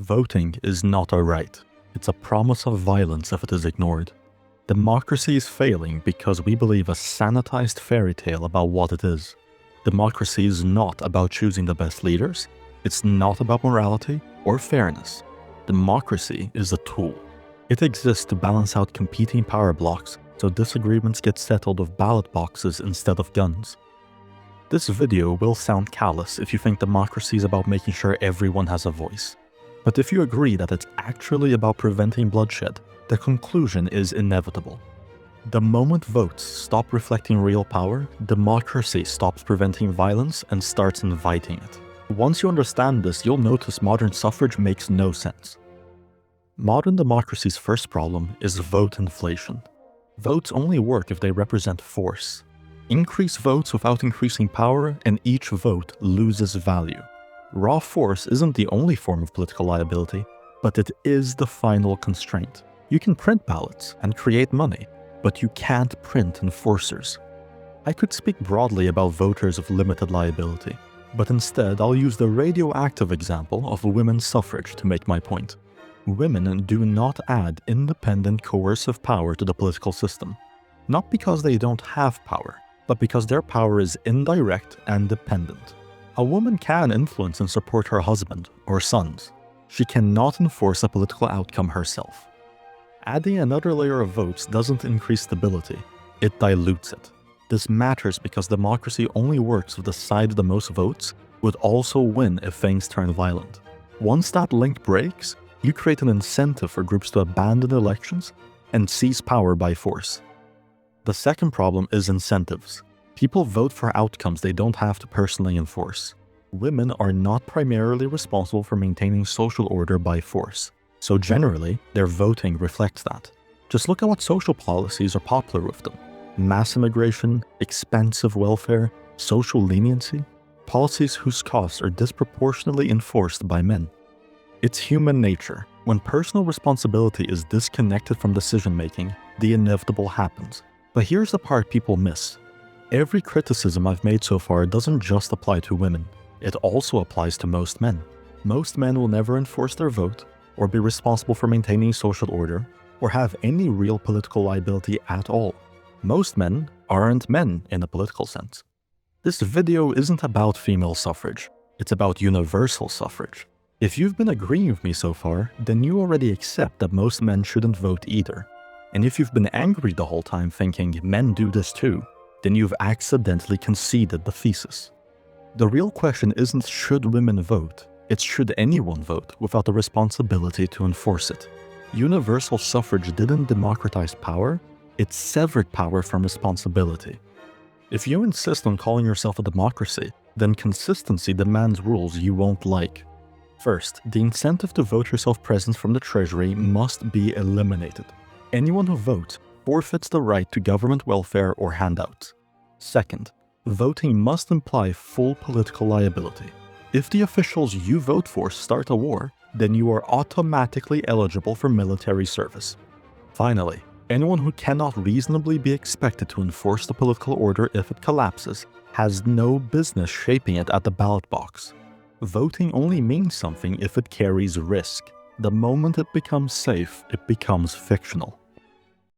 Voting is not a right. It's a promise of violence if it is ignored. Democracy is failing because we believe a sanitized fairy tale about what it is. Democracy is not about choosing the best leaders. It's not about morality or fairness. Democracy is a tool. It exists to balance out competing power blocks so disagreements get settled with ballot boxes instead of guns. This video will sound callous if you think democracy is about making sure everyone has a voice. But if you agree that it's actually about preventing bloodshed, the conclusion is inevitable. The moment votes stop reflecting real power, democracy stops preventing violence and starts inviting it. Once you understand this, you'll notice modern suffrage makes no sense. Modern democracy's first problem is vote inflation. Votes only work if they represent force. Increase votes without increasing power, and each vote loses value. Raw force isn't the only form of political liability, but it is the final constraint. You can print ballots and create money, but you can't print enforcers. I could speak broadly about voters of limited liability, but instead I'll use the radioactive example of women's suffrage to make my point. Women do not add independent coercive power to the political system, not because they don't have power, but because their power is indirect and dependent. A woman can influence and support her husband or sons. She cannot enforce a political outcome herself. Adding another layer of votes doesn't increase stability, it dilutes it. This matters because democracy only works if the side with the most votes would also win if things turn violent. Once that link breaks, you create an incentive for groups to abandon elections and seize power by force. The second problem is incentives. People vote for outcomes they don't have to personally enforce. Women are not primarily responsible for maintaining social order by force, so generally, their voting reflects that. Just look at what social policies are popular with them. Mass immigration, expensive welfare, social leniency, policies whose costs are disproportionately enforced by men. It's human nature. When personal responsibility is disconnected from decision-making, the inevitable happens. But here's the part people miss. Every criticism I've made so far doesn't just apply to women. It also applies to most men. Most men will never enforce their vote, or be responsible for maintaining social order, or have any real political liability at all. Most men aren't men in a political sense. This video isn't about female suffrage, it's about universal suffrage. If you've been agreeing with me so far, then you already accept that most men shouldn't vote either. And if you've been angry the whole time thinking men do this too, then you've accidentally conceded the thesis. The real question isn't should women vote, it's should anyone vote without the responsibility to enforce it. Universal suffrage didn't democratize power, it severed power from responsibility. If you insist on calling yourself a democracy, then consistency demands rules you won't like. First, the incentive to vote yourself presents from the Treasury must be eliminated. Anyone who votes forfeits the right to government welfare or handouts. Second, voting must imply full political liability. If the officials you vote for start a war, then you are automatically eligible for military service. Finally, anyone who cannot reasonably be expected to enforce the political order if it collapses has no business shaping it at the ballot box. Voting only means something if it carries risk. The moment it becomes safe, it becomes fictional.